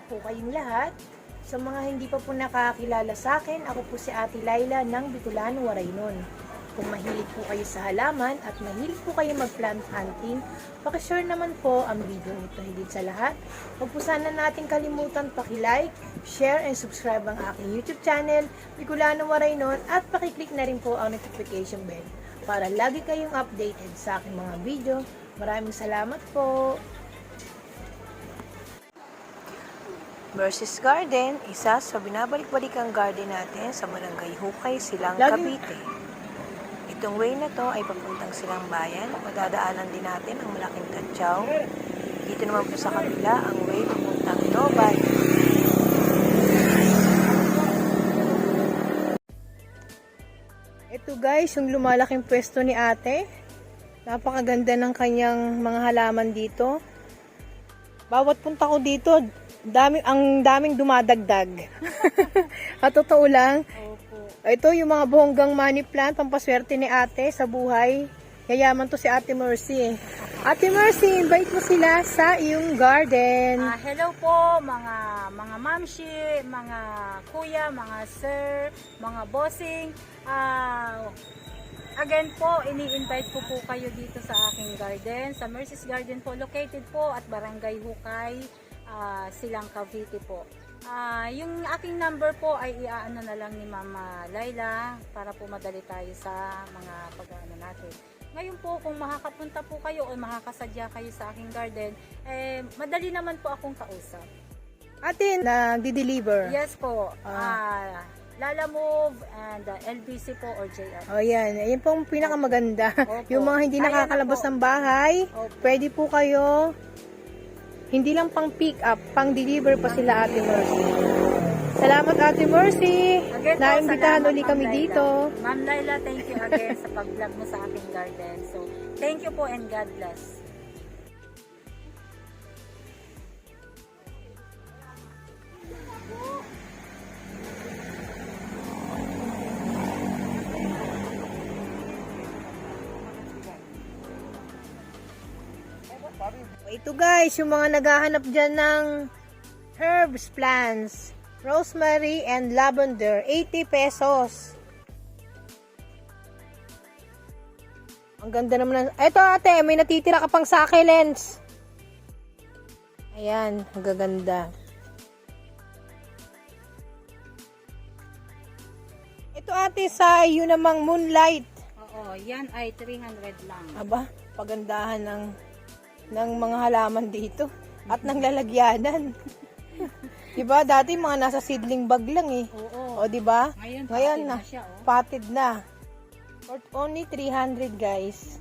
po kayong lahat. Sa mga hindi pa po nakakilala sa akin, ako po si Ate Laila ng Bicolano, Waraynon. Kung mahilig po kayo sa halaman at mahilig po kayo mag-plant hunting, pakishare naman po ang video nito. Higit sa lahat, huwag po sana natin kalimutan paki-like, share, and subscribe ang aking YouTube channel, Bicolano, Waraynon, at pakiclick na rin po ang notification bell para lagi kayong updated sa aking mga video. Maraming salamat po! Versus Garden, isa sa binabalik-balikang garden natin sa Barangay Hukay, Silang, Cavite. Itong way na to ay papuntang Silang Bayan. Madadaanan din natin ang malaking Tatyaw. Dito naman po sa kabila ang way papuntang Nobay. Ito guys, yung lumalaking pwesto ni ate. Napakaganda ng kanyang mga halaman dito. Bawat punta ko dito, ang daming dumadagdag. At totoo lang. Opo. Ito yung mga bonggang money plant, pampaswerte ni ate sa buhay. Yayaman to si Ate Mercy. Ate Mercy, invite mo sila sa iyong garden. Hello po mga mamshi, mga kuya, mga sir, mga bossing. Again po, ini-invite ko po kayo dito sa aking garden, sa Mercy's Garden po, located po at Barangay Hukay, Silang, Cavite po. Yung aking number po ay iaano na lang ni Mama Laila para po madali tayo sa mga pag-aano natin. Ngayon po, kung makakapunta po kayo o makakasadya kayo sa aking garden, madali naman po akong kausap. Ate, nagdi-deliver? Yes po. Lala Move and LBC po or JR. Oh, yan. Yan po ang pinakamaganda. Opo. Yung mga hindi nakakalabas ng bahay, pwede po kayo, hindi lang pang pick up, pang deliver pa sila Ate Mercy. Salamat Ate Mercy. Naimbitahan uli kami dito. Ma'am Laila, thank you again sa pag-vlog mo sa aking garden. So, thank you po and God bless. Ito guys, yung mga naghahanap dyan ng herbs plants, rosemary and lavender, 80 pesos. Ang ganda naman. Ito ate, may natitira ka pang succulents. Ayan, ang gaganda. Ito ate, sa yun namang moonlight. Oo, yan ay 300 lang. Aba, pagandahan ng mga halaman dito at ng lalagyanan. 'Di ba? Dati mga nasa seedling bag lang eh. Oo. O 'di ba? Ngayon na siya, potted na. For only 300 guys.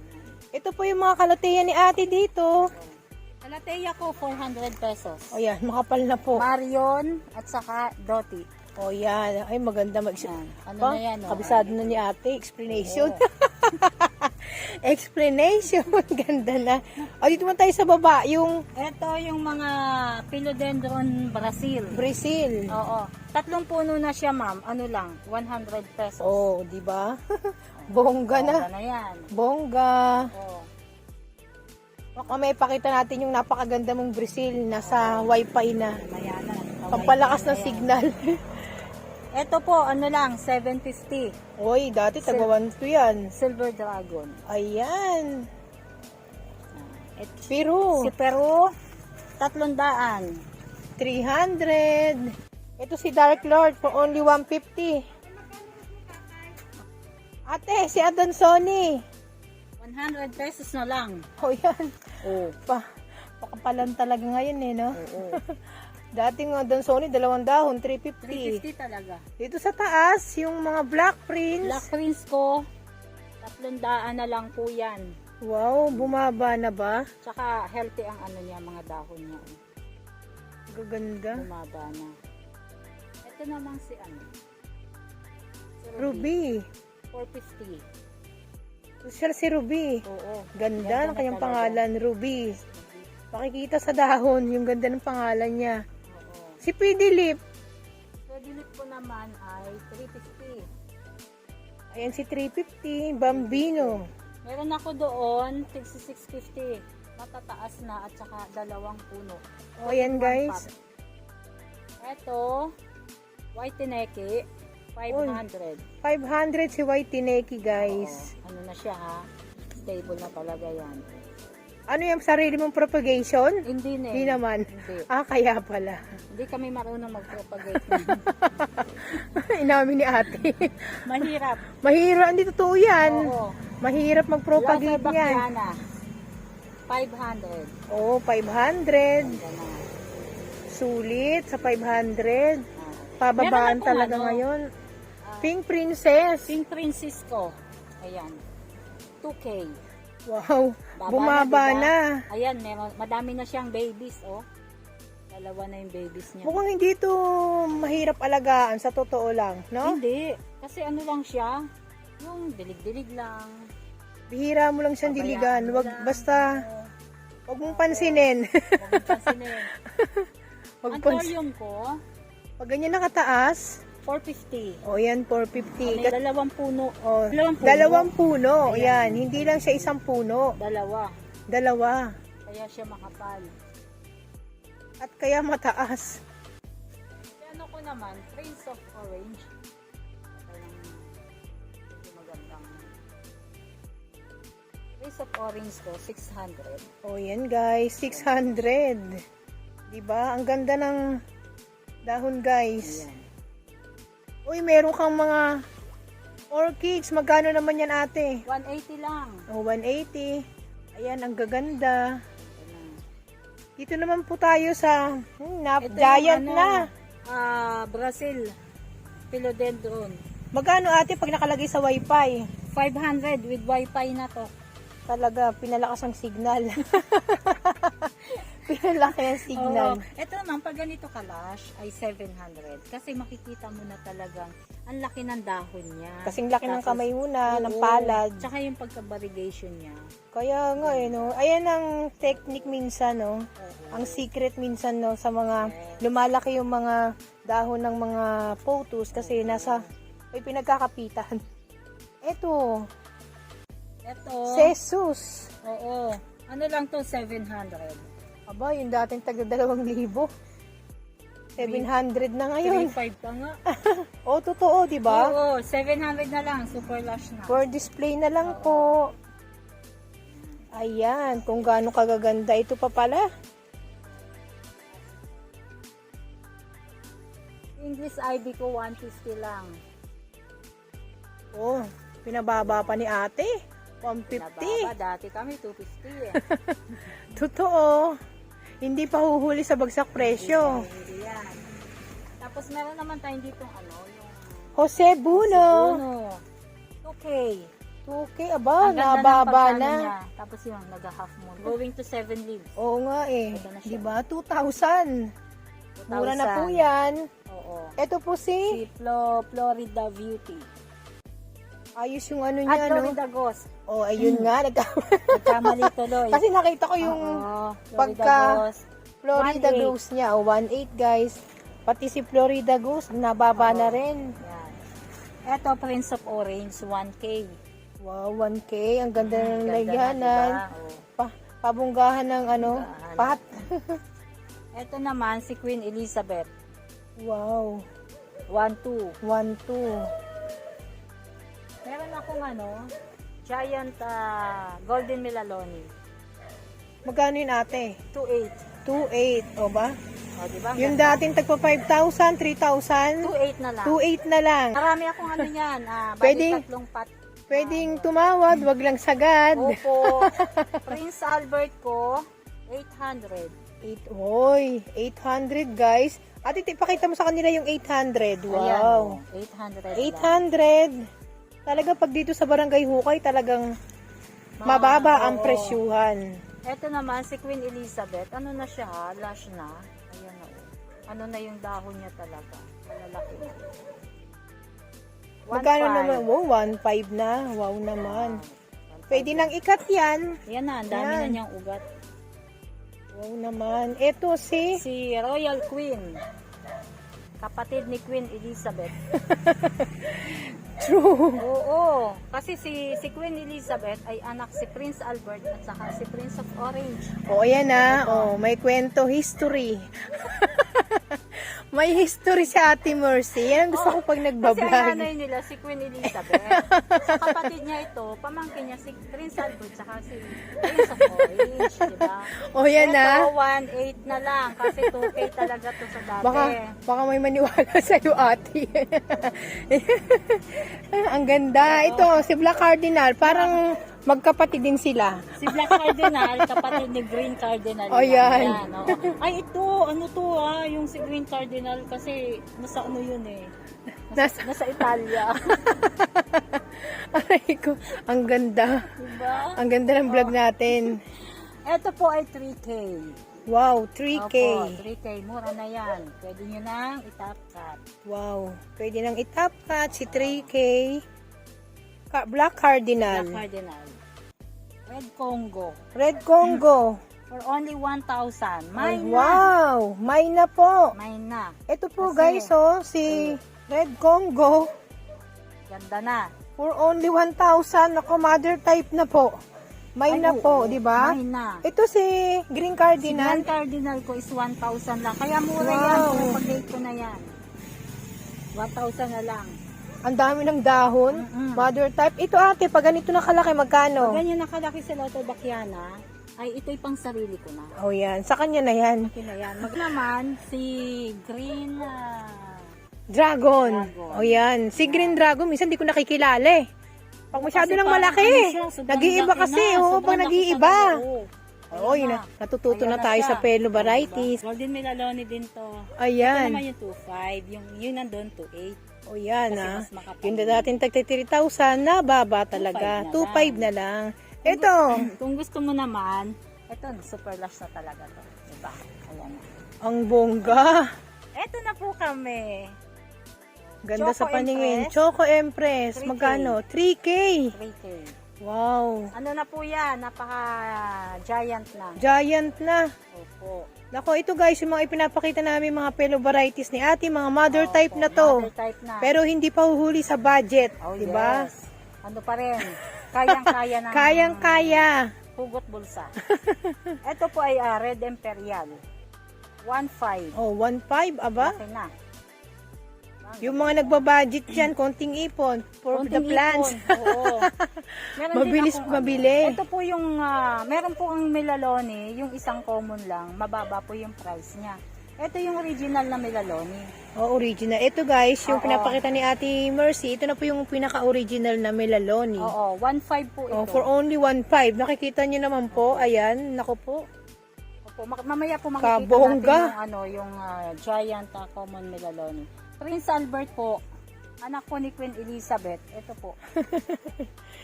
Ito po yung mga kalateya ni ate dito. Kalateya ko 400 pesos. O yan, makapal na po. Marion at saka Doti. O yan, ay maganda Ano na yan? Kabisado na ni ate, explanation. Explanation, ganda na. O dito man tayo sa baba, Ito yung mga Philodendron Brazil. Oo. 3 puno na siya, ma'am. Ano lang, 100 pesos. Oh, di ba? Bongga na. Bongga na yan. Bongga. Oo. Baka may pakita natin yung napakaganda mong Brazil, nasa wifi na. Maya na. Pampalakas ng signal. Ito po, ano lang, 750. Oy, dati tagawan to yan. Silver Dragon. Ayan. Ito, Peru. si Peru, 300. 300. Ito si Dark Lord for only 150. Ate, si Adansoni. 100 pesos na lang. O yan. Oo. Pakapalan talaga ngayon eh, no? Oo. Dating Adansoni, 2 dahon, 350. 350 talaga. Dito sa taas, yung mga Black Prince. Black Prince ko, 300 na lang po yan. Wow, bumaba na ba? Tsaka healthy ang ano niya, mga dahon niya. Gaganda. Bumaba na. Ito naman si ano. Si Ruby. 450. Social si Ruby. Oo. Ganda ng kanyang talaga. pangalan, Ruby. Makikita sa dahon, yung ganda ng pangalan niya. Oo. Si Pidilip. Pwedilip ko naman ay 350. Ayan si 350, Bambino. Meron ako doon, 650. Matataas na at saka 2 puno. O ayan guys. Ito, white tineke, 500. 500 si White Tineke, guys. Oo, ano na siya ha? Stable na talaga yan. Ano yung sarili mong propagation? Hindi na. Hindi naman. Hindi. Kaya pala. Hindi kami marunong mag-propagate. Inamin ni ate. Mahirap. Mahirap, hindi totoo yan. Oo. Mahirap mag-propagate Laser yan. Bakiana, 500. Oo, 500. Ganda na. Sulit sa 500. Ah. Pababaan Meron akong talaga ano, ngayon. ah, Pink Princess. Pink Princess ko. Ayan. 2K. Wow, Baba bumaba diba? na. Ayan, madami na siyang babies, oh. Dalawa na yung babies niya. Mukhang hindi to mahirap alagaan sa totoo lang, no? Hindi. Kasi ano lang siya, yung dilig-dilig lang. Bihira mo lang siyang diligan. Pabayaan mo Wag lang. basta, Oo. wag mong pansinin. Huwag mong pansinin. Wag Ang pans- thorium ko, Pag ganyan nakataas, 450. o yan, 450. May dalawang puno. O, Dalawang puno. dalawang puno. Ayan. Yan, hindi lang siya isang puno. Dalawa. Dalawa. Kaya siya makapal. At kaya mataas. Ano ko naman, Prince of Orange. Parang medyo magandang. Prince of Orange ko, 600. O yan guys, 600. Diba? Ang ganda ng dahon guys. Ayan. Uy, meron kang mga orchids. Magkano naman yan ate? 180 lang. O, 180. Ayan, ang gaganda. Ayan. Dito naman po tayo sa Ito giant yung na. Brazil. Philodendron. Magkano ate pag nakalagay sa wifi? 500 with wifi na to. Talaga, pinalakas ang signal. Pinalaki ang signal. Oo. Ito naman, pag ganito kalash, ay 700. Kasi makikita mo na talagang ang laki ng dahon niya. Kasing laki ng Tapos, kamay mo na, ng oo. palad. Tsaka yung pagka-variegation niya. Kaya nga eh, no? Ayan ang technique minsan, no? Ang secret minsan, no? Sa mga, lumalaki yung mga dahon ng mga photos kasi nasa, may pinagkakapitan. Ito, Ito, Jesus. oo. Ano lang to, 700. Aba, yung dating taga 2,000. 700 na ngayon. 3.5 pa nga. O, totoo, di ba? Oo, 700 na lang. Super lush na. For display na lang po. Ayan, kung gaano kagaganda. Ito pa pala. English ivy ko, 150 lang. Oh, pinababa pa ni ate. 150. Nababa, dati kami 250 eh. Totoo. Hindi pa huhuli sa bagsak presyo. Hindi yan. Tapos meron naman tayong dito yung Jose Buno. Buno. 2K. 2K, aba, Ang ganda ng nababa pagkano na. niya. Tapos yung nag-half moon. Going to 7 leaves. Oo nga eh. Ganda na siya. Diba? 2,000. Mura na po yan. Oo. Ito po si, Si Florida Beauty. ayos yung ano At niya, no? Florida Ghost. Oh, ayun nga. Nagkamali tuloy. Kasi nakita ko yung Oo, pagka- Ghost. Florida 1.8. Ghost niya. O, 1.8 guys. Pati si Florida Ghost, nababa na rin. Yan. Ito, Prince of Orange, 1K. Wow, 1K. Ang ganda ng Ganda lagyanan. na, diba? Oo. Pabunggahan ng ano, Pabunggahan. pat. Ito naman, si Queen Elizabeth, Wow. 1.2. 1.2. Meron akong giant golden melaloni, Magkano yun ate? 2.8. 2.8. O ba? O, diba? Ang Yung ganda. dating tagpa 5,000, 3,000, 2.8 na lang. 2.8 na lang. Marami akong yan. Pwede- Bali tatlong pat. Pwedeng tumawad, wag lang sagad. Opo. Prince Albert ko, 800. 800 guys. Ate, ipakita mo sa kanila yung 800. Wow. Ayan, 800. 800. Talaga pag dito sa Barangay Hukay, talagang mababa ang oo. presyuhan. Ito naman, si Queen Elizabeth. Ano na siya ha? Lush na. Ayan na. Ano na yung dahon niya talaga. Malalaki na. Magkano 1.5. naman? Wow, 1.5 na. Wow naman. 1.5. Pwede nang ikat yan. Yan na, ang dami Yan. na niyang ugat. Wow naman. Ito si... Si Royal Queen. Kapatid ni Queen Elizabeth. True. Oo. Kasi si Queen Elizabeth ay anak si Prince Albert at saka si Prince of Orange. O, ayan na. O, may kwento history. May history si Ate Mercy. Yan ang gusto ko pag Kasi ang nagbablog. nanay nila, si Queen Elizabeth. Sa kapatid niya ito, pamangkin niya si Prince Albert, saka si Prince of Orange, diba? O yan Ito, na. 1.8 na lang, kasi 2K talaga to sa dati. Baka may maniwala sa'yo, ate. Ang ganda. Ito, si Black Cardinal. Parang magkapatid din sila. Si Black Cardinal, kapatid ni Green Cardinal. O, yan. Oo. Ay, ito, ano to yung si Green Cardinal, kasi nasa ano yun eh. Nasa Italia. Aray ko, ang ganda. Diba? Ang ganda ng vlog natin. Ito po ay 3K. Wow, 3K. Opo, 3K. Mura na yan. Pwede nyo nang itap cut. Wow, pwede nang itap cut si 3K. Black Cardinal. Black Cardinal. Red Congo. Red Congo. For only 1,000. Ay, May na. wow, may na po. May na. Ito po Kasi- guys, oh, si Red Congo Ganda na. for only 1,000. Ako, mother type na po. May Ay, na po, oo, di ba? May na. Ito si Green Si Cardinal. Grand Cardinal ko is 1,000 lang. Kaya mura Wow. yan. Kung pag-date ko na yan. 1,000 na lang. Ang dami ng dahon. Mm-mm. Mother type. Ito ate, pag ganito na kalaki, magkano? Pag ganyan nakalaki sa Lotto Bakiana, ay ito'y pang sarili ko na. Oh, yan. Sa kanya na yan. Okay na yan. Mag naman si Green Dragon. Dragon. O yan. Si Green Dragon, minsan di ko nakikilala eh. Pag masyado Kasi nang parang malaki. ano siya, sobrang Nag-iiba laki kasi. na, Oo, sobrang pag laki nag-iiba. talaga, oo. Oo, yun na. Natututo Ayan na tayo siya. sa pelo varieties. Golden Melaloni din to. Ito Ayan. naman yung 2.5. Yung nandun 2.8. O yan Kasi ah. mas makapal. Yung dating tagti 3,000 na baba talaga. 2,500 na lang. Ito. Kung gusto mo naman, ito, super lush na talaga to. Diba? Ayan na. Ang bongga. Ito na po kami. Ganda Choco sa paningin. Empress. Choco Empress. 3K. Magkano? 3K. 3K. Wow. Ano na po yan? Napaka-giant na. Giant na. Opo. Nako, ito guys, yung mga ipinapakita namin mga pelo varieties ni ate, mga mother type na to. Mother type na. Pero hindi pa huhuli sa budget, Oh, 'di ba? yes. Ano pa rin? Kayang-kaya ng Kayang-kaya. hugot bulsa. Ito po ay Red Imperial. 1.5. Oh, 1.5 aba. Laki na. Yung mga nagbabudget diyan, konting ipon for the Konting plants. ipon. Oo. Meron din Mabilis akong mabili. Ito po yung, meron po ang Melaloni, yung isang common lang, mababa po yung price niya. Ito yung original na Melaloni. Oh, original. Ito guys, yung Oo. pinapakita ni Ate Mercy, ito na po yung pinaka-original na Melaloni. Oo, 1.5 po ito. Oh, for only 1.5. Nakikita niyo naman po. Ayan, nako po. Opo, mamaya po makikita Kabongga. natin yung giant common Melaloni. Prince Albert po, anak po ni Queen Elizabeth. Ito po.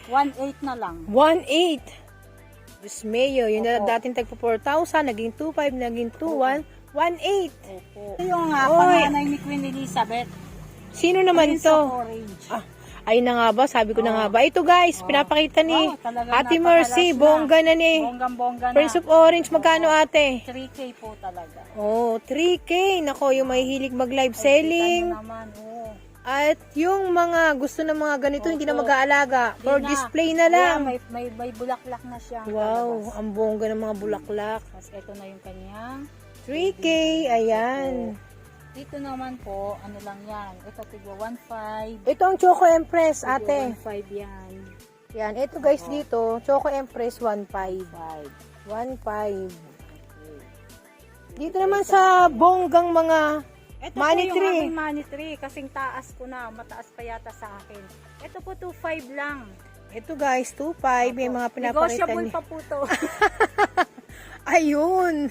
1.8 na lang. 1.8. Diyos mayo, yun na Opo. dating tagpo 4,000, naging 2.5, naging 2.1, 1.8. Opo. Ito yung Oy. panganay ni Queen Elizabeth. Sino naman Prince to? of Orange. Ah, ayun na nga ba, sabi ko na nga ba. Ito guys, pinapakita ni Wow, talagang Ate napakalash Mercy, na. bongga na ni Bonggang-bongga na. Prince of Orange. Magkano ate? 3K po talaga. Oh, 3K. Nako, yung may hilig mag-live Kita selling. nyo naman, oo. At yung mga gusto ng mga ganito, hindi na Opo. mag-aalaga. For Di na. display na Ayan, lang. may bulaklak na siya. Wow, ang bongga ng mga bulaklak. Tapos ito na yung kanyang. 3K, ayan. Dito naman po, ano lang yan. Ito tigwa 1.5. Ito ang Choco Empress, Tigwa ate. 1.5 yan. Yan, ito guys dito, Choco Empress 1.5. 5. 1.5. Dito naman sa bonggang mga Ito money po yung tree. aking money tree. Kasing taas ko na. Mataas pa yata sa akin. Ito po 2.5 lang. Ito guys, 2.5. May mga pinapakita Negotiable niya. pa po to. Ayun.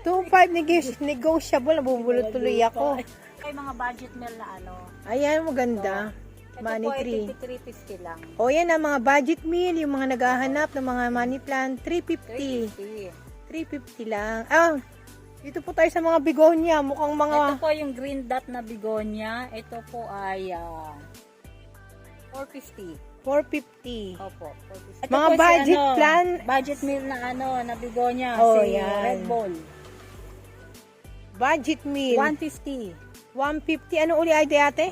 2.5 negotiable. Nabubulot tuloy ako. Kay mga budget meal na ano. Ayan, maganda. Ito Money po ay tree. 350 lang. O yan ang mga budget meal, yung mga naghahanap ng mga money plant, 350. 350. 350 lang. Ah, dito po tayo sa mga begonia. Mukhang mga... Ito po yung green dot na begonia. Ito po ay 450. 450. Opo, 450. Ito Mga po si budget plan. Budget meal na na begonia. Oh, si yan. Red Bull. Budget meal. 150. 150. Ano uli ay ate?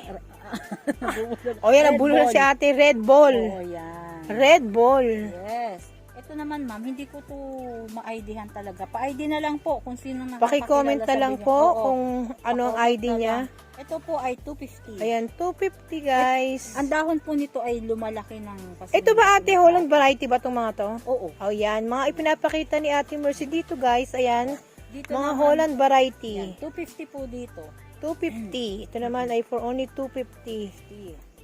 O yan, Red ang bulo na Bull. si ate. Red Ball. Oh, yan. Red Ball. Yes. Ito naman ma'am, hindi ko to ma-IDhan talaga. Pa-ID na lang po kung sino nakakakilala Paki-comment na sa lang video. po Oo. kung ano ang Pa-comment ID na niya. lang. Ito po ay 250. Ayan, 250 guys. Ang dahon po nito ay lumalaki ng kasi. Ito ba ate, Holland variety ba itong mga to? Oo. Oh, yan. Mga ipinapakita ni Ate Mercy dito guys. Ayan. Dito Mga naman, Holland yan, variety. 250 po dito. 250. Ito naman ay for only 250. 50.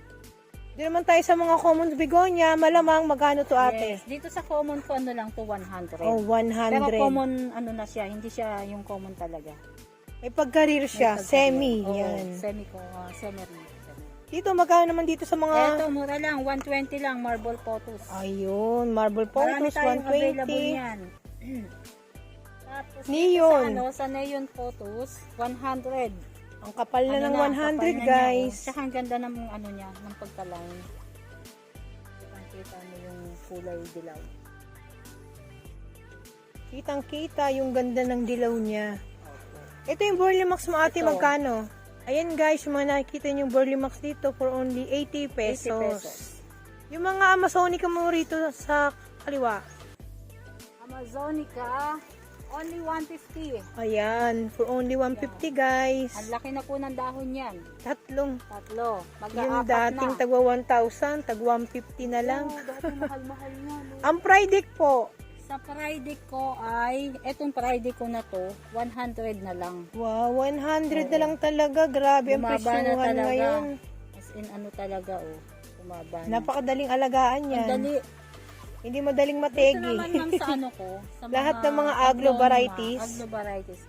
Dito naman tayo sa mga common begonia. Malamang magkano to ate? Yes. Dito sa common ko ano lang to 100. Oh, 100. Pero common ano na siya, hindi siya yung common talaga. May pagkarir siya. May Semi. pagkarir. Oo, Yan. Semi ko, semi. Dito, magkano naman dito sa mga... Ito, mura lang. 120 lang, marble photos. Ayun, marble Marami photos, tayong available 120. yan. Tapos, Neon. Sa, sa neon photos, 100. Ang kapal na ng Ano kapal 100 na niya, guys. oh. Tsaka ang ganda ng ano niya, ng pagka-line. Kita mo yung kulay dilaw. Kitang-kita yung ganda ng dilaw niya. Ito yung Burley Max mo ate, Ito. magkano? Ayan guys, yung mga nakikita niyo yung Burley Max dito for only 80 pesos. 80 pesos. Yung mga Amazonica mo rito sa kaliwa. Amazonica, only 150. Ayan, for only 150 guys. Ang laki na po ng dahon yan. Tatlong. Tatlo. Yung Mag-aapat dating na. tagwa 1,000, tag 150 na lang. Oh, dati mahal-mahal na. No? Ang Friday po, Sa Friday ko ay, etong Friday ko na to, 100 na lang. wow, 100 na lang talaga. Grabe ang Bumaba na presyuhan talaga. ngayon. As in ano talaga oh, bumaba na. Napakadaling alagaan Ang yan. dali. Hindi madaling Ito mategi. naman ma'am sa ano ko, sa Lahat ng mga aglo varieties. Aglo varieties.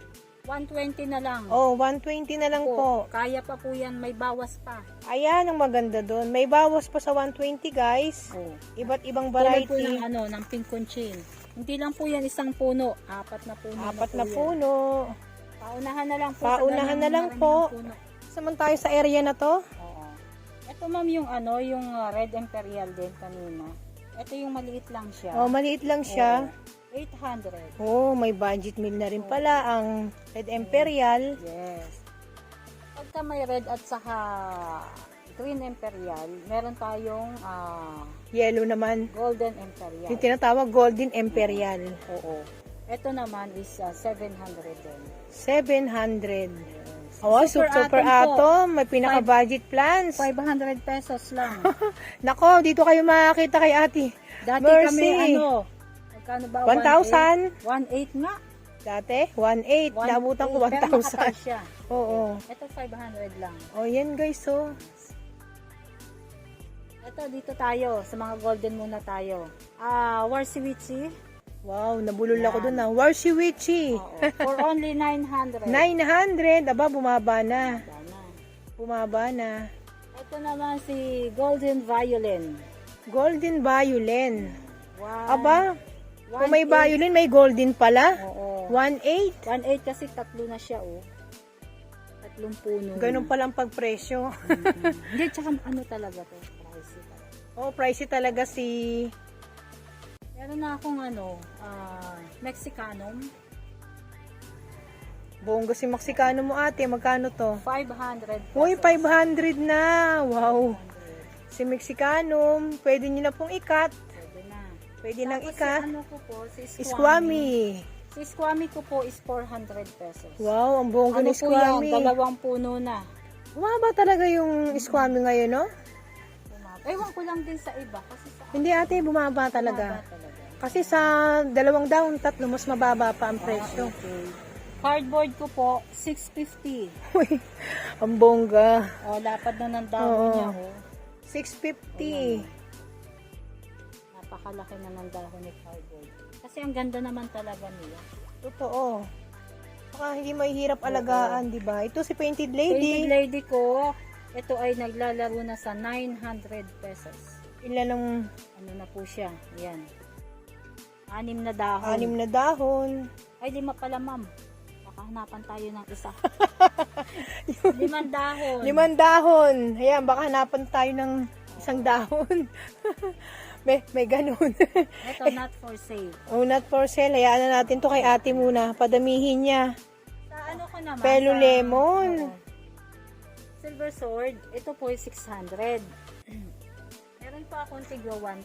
120 na lang. Oh, 120 na lang po. Kaya pa po yan, may bawas pa. Ayan ang maganda doon. May bawas pa sa 120 guys. Oh. Iba't ibang Tulad po variety. ng ano, ng pink conchin. Hindi lang po yan isang puno, apat na puno. Apat na po yan. puno. Paunahan na lang po. Paunahan na lang po. Saman tayo sa area na to. Oo. Ito ma'am yung ano, yung red imperial din kanina. Ito yung maliit lang siya. Oh, maliit lang siya. Oo. 800. Oh, may budget meal na rin pala ang Red Imperial. Yes. Pagka may red at saka green imperial, meron tayong Yellow naman. golden imperial. Yung tinatawag Golden Imperial. Oo. Ito naman is 700 din. 700. Yes. Oh, super atom. May pinaka-budget plans. 500 pesos lang. Nako, dito kayo makakita kay ate. Dati Mercy. kami ano, magkano ba? 1,000. 1,800 nga. Dati, 1,800. Naabutan ko 1,800. Pero makapal 1,000. siya. Oo. Ito 500 lang. Oh, yan guys, oh. Ito, dito tayo. Sa mga golden muna tayo. Warsiwichi. Wow, nabulol ako dun na. Warshiwichi. Oo. For only 900. 900. Aba, bumaba na. Sana. Bumaba na. Ito naman si Golden Violin. Golden Violin. Wow. Aba, kung may violin, may golden pala. Oo. 1,800. 1,800 kasi tatlo na siya, oh. Tatlong puno. Ganun palang pagpresyo. Hindi, tsaka ano talaga to? Pricey talaga. Oh, pricey talaga si... Meron na akong ano, Mexicanum. Bongga si Mexicano mo ate. Magkano to? 500 pesos. Uy, 500 na. Wow. Si Mexicano, pwede nyo na pong ikat. Pwede na. Pwede nang Tapos ikat. si ano ko po, si Squammy. Squammy. Si Squammy ko po is 400 pesos. Wow, ang bongga Ano ni po yan? Squammy. Dalawang puno na. Bumaba talaga yung Squammy ngayon, no? Ewan ko lang din sa iba. Kasi sa Hindi ate, bumaba talaga. baba talaga. Kasi sa 2 dahon, 3, mas mababa pa ang presyo. Okay. Cardboard ko po, 650. Uy, ang bongga. O, lapad na ng dahon Oo. niya, oh. 650. Napakalaki na ng dahon ni cardboard. Kasi ang ganda naman talaga niya. Totoo. Saka hindi mahihirap alagaan, di ba? Ito si Painted Lady. Painted lady ko, ito ay naglalaro na sa 900 pesos. Ilan ang Ano na po siya? Yan. 6 na dahon. 6 na dahon. Ay, 5 pala, ma'am. Baka hanapan tayo ng isa. 5 dahon. 5 dahon. Ayan, baka hanapan tayo ng isang dahon. may ganun. Ito, not for sale. Oh, not for sale. Hayaan na natin to kay ate muna. Padamihin niya. Sa ano ko naman? Pelo sa- lemon. Oo. Silver sword, ito po ay 600. Meron pa akong tigwa 1,000.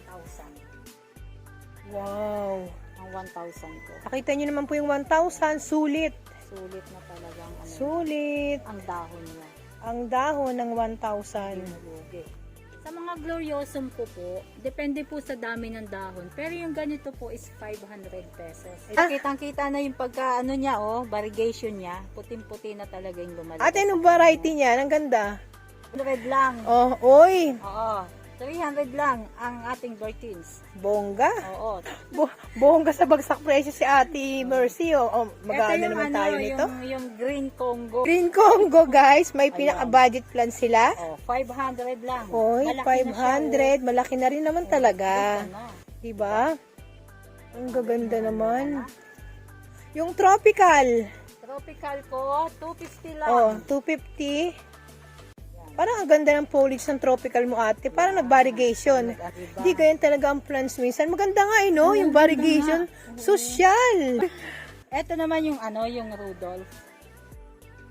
Wow. Ang 1,000 po. Nakita nyo naman po yung 1,000. Sulit. Sulit na talagang ano, Sulit. ang dahon niya. Ang dahon ng Hindi 1,000. nalugi. Sa mga gloriosum po, depende po sa dami ng dahon. Pero yung ganito po is 500 pesos. Kitang-kita na yung pagka ano niya, variegation niya. Puting-puti na talaga yung lumalabas. Ate, anong variety niya? Ang ganda. 100 lang. Oh, oy. Oo. 300 lang ang ating Bertins. Bongga. Oo. Bongga sa bagsak presyo si Ate Mercy. Oh, magkano Ito yung naman tayo nito? Yung Green Congo. Green Congo, guys. May Ayan. pinaka-budget plan sila. 500 lang. Hoy, Malaki na siya, 500. Malaki na rin naman talaga. Ganda na. Diba? Ang gaganda naman. Yung tropical. Tropical ko, 250 lang. Oh, 250. Parang ang ganda ng foliage ng tropical mo, ate. Parang nag-variegation. Diba? Hindi ganyan talaga ang plants minsan. Maganda nga no? Yung variegation. Social. Ito naman yung yung Rudolph.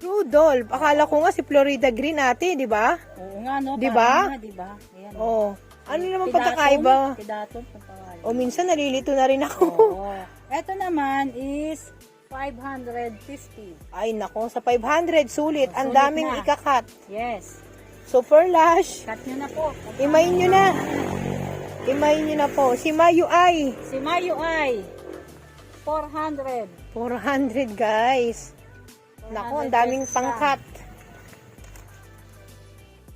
Rudolph. Akala ko nga si Florida Green, ate, di ba? Oo nga, no? Diba? Parang nga, diba? Ayan. Oh. Ano naman Tidatum, pagkakaiba? Tidatum, pagkakaiba. O minsan nalilito na rin ako. Oo. Ito naman is 550. Ay nako, sa 500 sulit. Ang Sulit daming na. ikakat. Yes. Super Lash. Cut nyo na po. Imayin nyo na. Imayin nyo na po. Si Mayu ay Si Mayo ay 400. 400, guys. Nako, ang daming 400 pesos pangkat.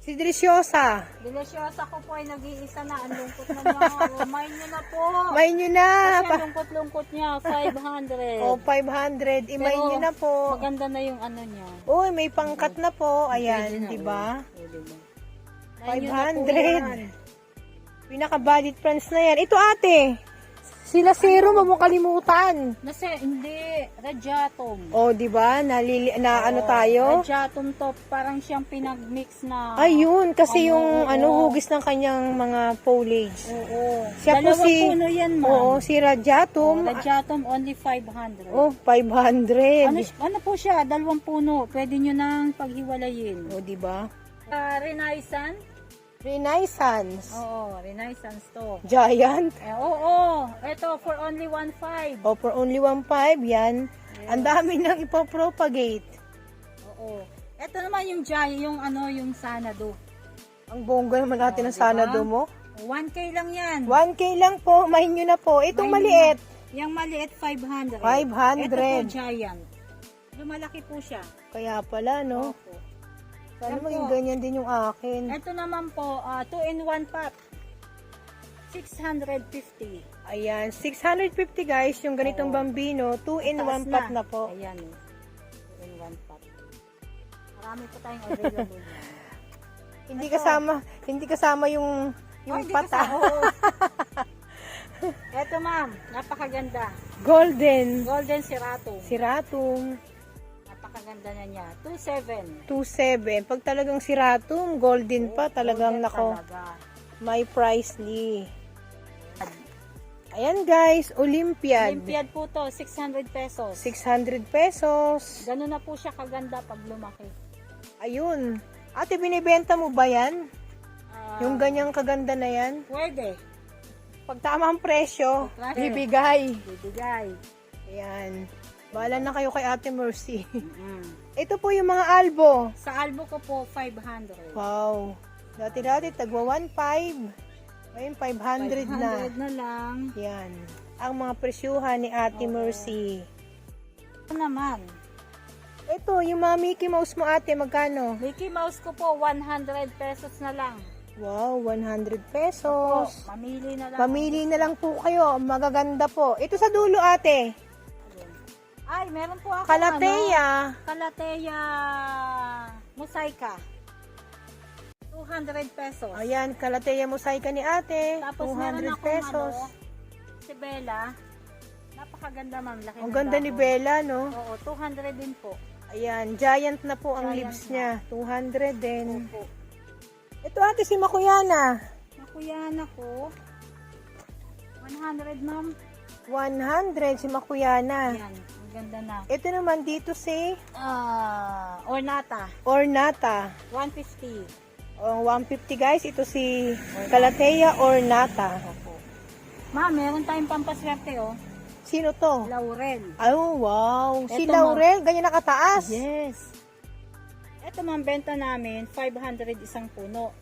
Si Deliciosa. Deliciosa ko po ay nag-iisa na. Ang lungkot na niya. Mayin nyo na po. Imayin nyo na. Kasi ang lungkot-lungkot niya. 500. O, 500. Imayin nyo na po. Maganda na yung ano niya. Uy, may pangkat na po. Pwede Ayan, na, di ba? Pwede na. 500. Pinaka-budget plans na yan. Ito, ate. Sila zero, mo kalimutan. Hindi, Radiatum. O, di ba? Ano tayo? Radiatum to, parang siyang pinag-mix na. Ayun, kasi yung oo. hugis ng kanyang mga foliage. Oo. Siya po Dalawang puno yan, ma'am. Oo, si Radiatum. Radiatum, only 500. Oh, 500. Ano po siya? Dalawang puno. Pwede nyo nang paghiwalayin. O, di ba? Renaissance? Renaissance. Oo, Renaissance to. Giant. Oo. Ito, for only 1.5. O, for only 1.5 yan. Ang dami nang ipopropagate. Oo. Ito naman yung yung Sanado. Ang bongga naman natin ng diba? Sanado mo. 1K lang yan. 1K lang po. Mahin nyo na po. Itong Mahin maliit. Yung maliit, 500. 500. Ito po, giant. Lumalaki po siya. Kaya pala, no? Opo. Sana Yan maging po. ganyan din yung akin. Ito naman po, 2-in-1 pack. 650. Ayan, 650 guys, yung ganitong Oo. bambino, 2-in-1 Taas pack na po. Ayan. 2-in-1 pack. Marami po tayong available yan. Hindi kasama yung Hindi pata. kasi, oo. Ito ma'am, napakaganda. Golden. Golden Seratum. Siratum. Napakaganda na niya. 2.7. 2.7. Pag talagang siratum, golden pa, talagang Golden nako, talaga. may pricely. Ayan guys, Olympiad. Olympiad po to, 600 pesos. 600 pesos. Ganun na po siya kaganda pag lumaki. Ayun. Ate, binibenta mo ba yan? Ah, Yung ganyang kaganda na yan? Pwede. Pag tama ang presyo, Pag- bibigay. Bibigay. Ayan. Bahala na kayo kay Ate Mercy. Mm. Ito po yung mga albo. Sa albo ko po, 500. Wow. Dati tagwa 1.5. Ngayon 500 na. 500 na lang. Yan. Ang mga presyuhan ni Ate Oo. Mercy. Ito naman. Ito, yung mga Mickey Mouse mo, ate, magkano? Mickey Mouse ko po, 100 pesos na lang. Wow, 100 Po, pesos. mamili na lang. Pamili na lang po kayo. Magaganda po. Ito sa dulo, ate. Ay, meron po ako Calathea. Calathea Mosaica. 200 pesos. Ayan, Calathea Mosaica ni ate. Tapos meron 200 akong pesos. si Bella. Napakaganda ma'am. Laki Ang ng ganda ni dahon. Bella, no? Oo, 200 din po. Ayan, giant na po ang Giant leaves na. niya. 200 din. Opo. Ito, ate, si Makuyana. Nakuyana ko. 100 ma'am. 100 si Makuyana. Ayan, ang ganda na. Ito naman dito si Ornata. Ornata. 150. O, 150 guys. Ito si Calathea Ornata. Opo. Ma'am, meron tayong pampaswerte, oh. Sino to? Laurel. Oh, wow. Si Eto, Laurel, ganyan nakataas. Yes. Ito, ma'am, benta namin, 500 isang puno.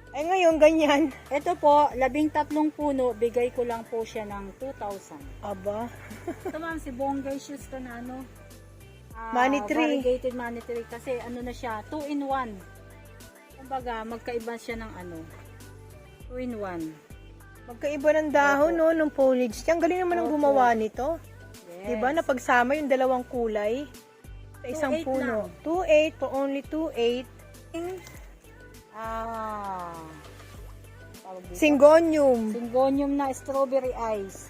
Ay, ngayon, ganyan. Ito po, 13 puno, bigay ko lang po siya ng 2,000. Aba. Ito, ma'am, si Bonggay shoes ka na, ano? Money tree. Variegated money tree. Kasi, ano na siya, 2-in-1. Kumbaga, magkaiba siya ng ano, 2-in-1. Magkaiba ng dahon, no, ng foliage. Ang galing naman ng Opo. gumawa nito. Yes. Diba? Napagsama yung dalawang kulay sa isang 2.8 puno. lang. 2.8 for only 2.8. Tawag dito? Syngonium. Syngonium na strawberry ice.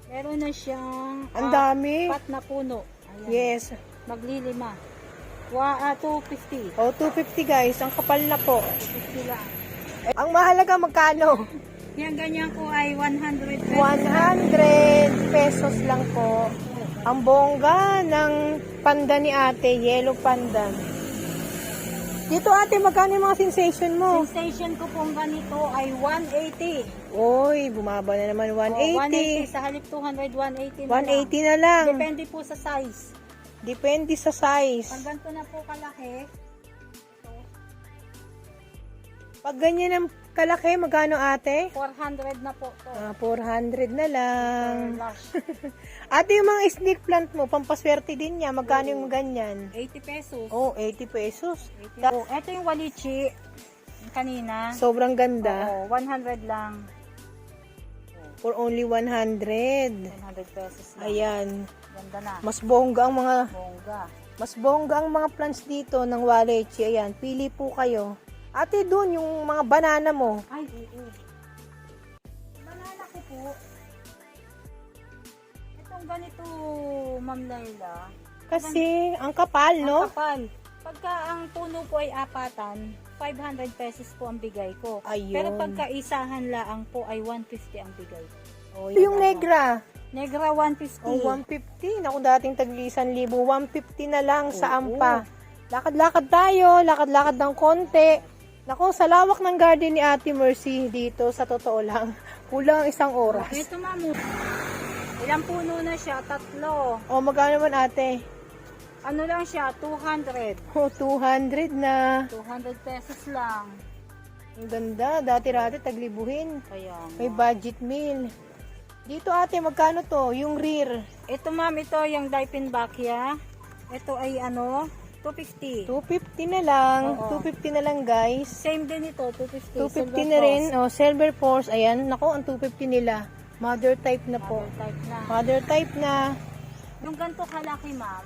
Meron na siyang Ang dami. 4 na puno. Ayan. Yes. Maglilima. 250. O, 250 guys. Ang kapal na po. 250 lang. Ang mahalaga magkano? Yan, ganyan ko ay 100 pesos. 100 pesos lang po. Ang bongga ng panda ni ate. Yellow panda. Dito ate, magkano yung mga sensation mo? Sensation ko pong ganito ay 180. Oy, bumaba na naman. 180. 180 sa halip 200, 180 na 180 na lang. Depende po sa size. Depende sa size. Pag ganito na po kalaki, Pag ganyan ang kalaki, magkano ate? 400 na po to. 400 na lang. Lush. Ate, yung mga snake plant mo, pampaswerte din niya. Magkano yung ganyan? 80 pesos. Oh, 80 pesos. 80 po. Ito yung walichi. Yung kanina. Sobrang ganda. Oo, 100 lang. For only 100. 100 pesos lang. Ayan. Ganda na. Mas bongga ang mga plants dito ng walichi. Ayan, pili po kayo. Ate, dun yung mga banana mo. Ay, oo. Banana ko po. Itong ganito, Ma'am Laila. Kasi, ang kapal, no? Ang kapal. Pagka ang puno po ay apatan, 500 pesos po ang bigay ko. Ayun. Pero pagka isahan laang po ay 150 ang bigay. Oh, yung negra. Negra 150. Oh, 150. Naku, dating tag-1,000. 150 na lang sa Oo. ampa. Lakad-lakad tayo. Lakad-lakad ng konti. Naku, sa lawak ng garden ni Ate Mercy dito, sa totoo lang, kulang isang oras. Ito, Ma'am. Ilang puno na siya? 3. Oh, magkano naman ate? Ano lang siya? 200. Oh, 200 na. 200 pesos lang. Ang ganda. Dati-rati taglibuhin. Kaya May budget meal. Dito ate, magkano to? Yung rear. ito, Ma'am, ito yung Dipinbachia. Ito ay ano? 250. 250 na lang. Oo. 250 na lang guys. Same din ito, 250. 250 Silver na rin. Cross. Oh, Silver Force. Ayan. Naku, ang 250 nila. Mother type na po. Other type na. Mother type na. Yung ganito kalaki, Ma'am,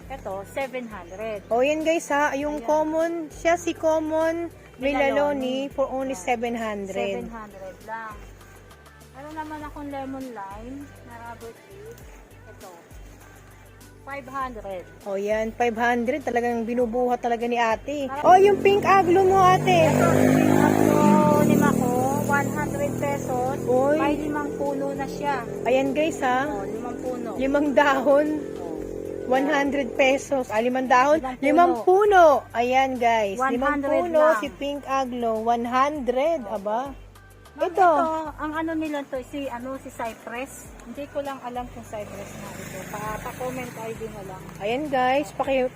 ito, 700. O yan guys ha. Yung Ayan. common, siya si common Melaloni for only Ayan. 700. 700 lang. Ano naman akong lemon lime na rubber tree. Ito, 500. O yan, 500. Talagang binubuhat talaga ni ate. O yung pink aglo mo ate. Ito, lima ko, 100 pesos. Oy. May 5 puno na siya. Ayan guys ha. O, 5 puno. 5 dahon. O, 100 pesos. 5 dahon. 5 5 puno. Ayan guys. 5 100 puno lang. si pink aglo. 100. Aba. Ma'am, Ito. ang ano nila to, si Cypress. Hindi ko lang alam kung Cypress na ito. Pa-comment ID na lang. Ayan guys.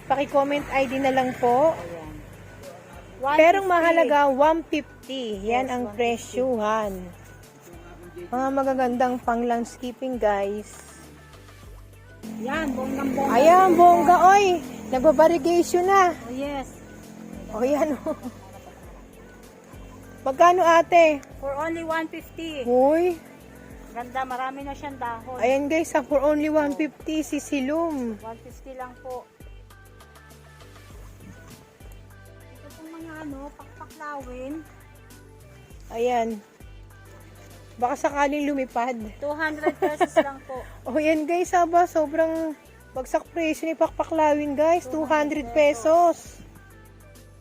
Paki-comment ID na lang po. Ayan. Pero 150. mahalaga 150. Yan Yes, ang 150. presyuhan. Mga magagandang pang landscaping guys. Yan, bonggang-bongga. Ayan, bongga oy. Nagbabarigation na. Oh, yes. O yan o. Magkano ate? For only 150. Uy. Ganda, marami na siyang dahon. Ayan guys, for only 150 si Silum. 150 lang po. Ito pong mga pakpaklawin. Ayan. Baka sakaling lumipad. 200 pesos lang po. O yan guys, aba, sobrang bagsak presyo ni Pakpaklawin guys. 200 pesos.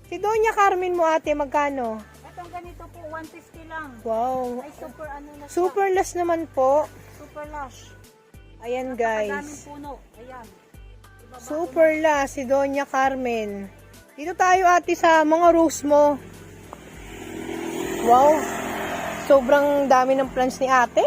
Si Doña Carmen mo ate, magkano? Itong ganito po, 150 lang. Wow. Ay, super ano na siya. Super last naman po. Super lush. Ayan Napakadaming guys. puno. Ayan. Ibaba Super last si Doña Carmen. Dito tayo ate sa mga rose mo. Wow. Sobrang dami ng plants ni ate.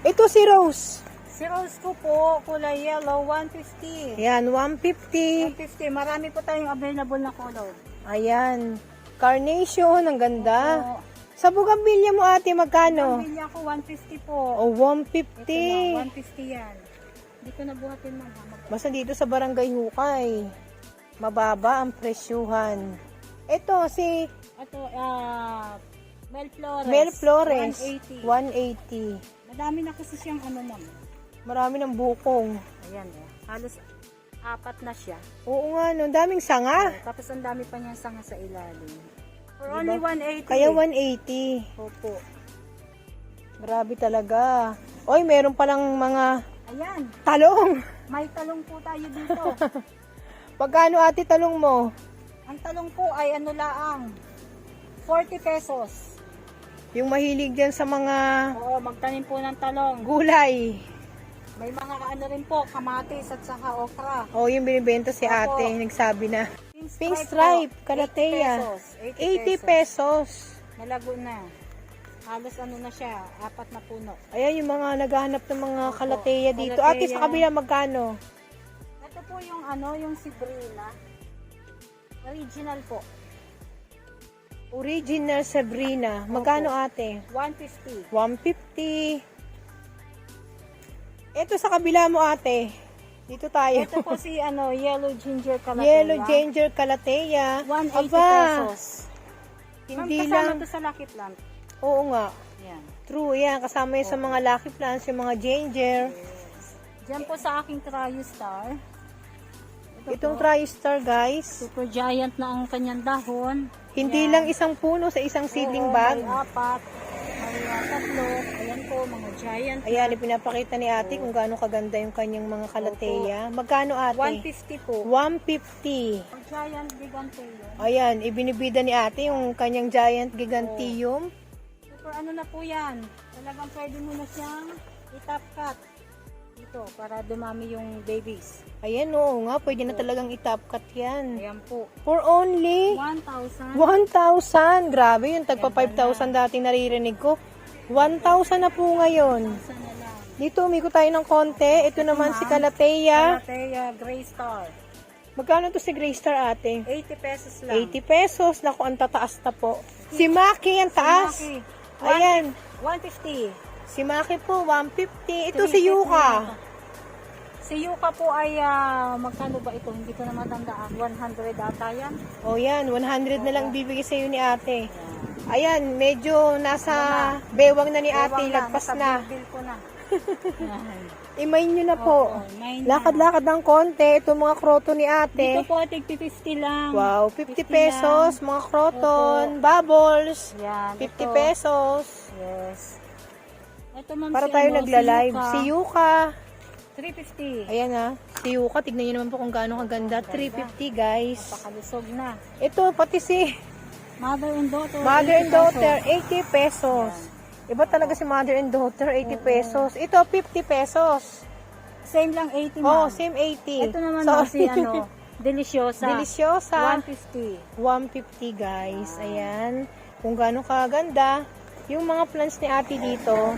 Ito si Rose. Si Rose ko po, kulay yellow, 150. Ayan, 150. 150. Marami po tayong available na color. Ayan. Carnation, ang ganda. Opo. Sa bugambilya mo ate, magkano? Pamilya ko, 150 po. O, Ito 150. na, 150 yan. Hindi ko nabuhatin ma'am. Basta dito sa Barangay Hukay. Mababa ang presyuhan. Ito, si Ito, Mel Flores. Mel Flores. 180. 180. Madami na kasi siyang ano ma'am. Marami ng bukong. Ayan eh. Halos 4 na siya. Oo nga, no. Daming sanga. Tapos ang dami pa niyang sanga sa ilalim. For Diba? only 180. Kaya 180. Opo. Grabe talaga. Oy, meron palang mga Ayan. talong. May talong po tayo dito. Pagkano ate talong mo? Ang talong po ay ano laang. 40 pesos. Yung mahilig dyan sa mga Oo, magtanim po ng talong. gulay. May mga ano rin po, kamatis at saka okra. O, yung binibenta si ate. Opo. Nagsabi na. Pink po, stripe, kalateya. 80 80 pesos. Nalago na. Halos ano na siya, 4 na puno. Ayan yung mga naghahanap ng mga Opo, kalateya dito. kalateya. Ate, sa kabila magkano? Ito po yung ano, yung Sabrina. Original po. Original Sabrina. Magkano ate? 150. 150. Ito sa kabila mo ate. Dito tayo. Ito po si ano, yellow ginger kalateya. Yellow ginger kalateya. 180 Aba, pesos. hindi Ma'am, kasama lang. to sa Lucky Plant. Oo nga. Yan. True, yan. Kasama yun sa mga lucky plants, yung mga ginger. Diyan po sa aking Triostar. Itong TriStar, guys. Super giant na ang kanyang dahon. Hindi Yan. lang isang puno sa isang seedling Oo, bag. May 4, may 3. Ayan po, mga giant. Ayan, ipinapakita ni ate kung gaano kaganda yung kanyang mga kalateya. Magkano ate? 150 po. 150. Pag giant gigante yun. Ayan, ibinibida ni ate yung kanyang giant gigantium. Super ano na po yan. Talagang pwede mo na siyang i-top cut. Dito, para dumami yung babies. Ayan, oo nga, pwede na talagang i-top cut yan. Ayan po. For only 1,000. 1,000. Grabe, yung tagpa 5,000 dati naririnig ko. 1,000 na po ngayon. Sana lang. Dito, umiko tayo ng konti. Ito naman si Calathea. Kalateya Gray Star. Magkano to si Graystar ate? 80 pesos lang. 80 pesos. Naku, ang tataas na po. Si Maki, ang taas. Maki, Ayan. 150. Si Maki po, 150. Ito 350 si Yuka. Si Yuka po ay magkano ba ito? Hindi ko na matandaan. 100 ata yan. O yan, 100 na lang bibigay sa iyo ni ate. Ayan, medyo nasa bewang na ni ate. Bawang lang, Lagpas na. nakabilbil ko na. Yan. Imayin nyo na po. Oo, may na. Lakad-lakad ng konti. Ito mga kroto ni Dito ate. po, tig 50 lang. Wow, 50 50 pesos. Mga kroton. Bubbles. Yan, 50 ito. pesos. Yes. Ito ma'am Para si tayo ano, nagla-live. Si Si Yuka. Yuka. 350. Ayan ha. Si Yuka, tignan nyo naman po kung gaano kaganda. 350 guys. Napakalusog na. Ito, pati si Mother and daughter. mother 80 and daughter, pesos. 80 pesos. Iba talaga si mother and daughter, 80 pesos. Ito, 50 pesos. Same lang 80 ma'am. Oh, same 80. Ito naman Sorry. si ano, Deliciosa. Deliciosa. 150. 150 guys. Ayan. Kung gaano kaganda. Yung mga plants ni ate dito,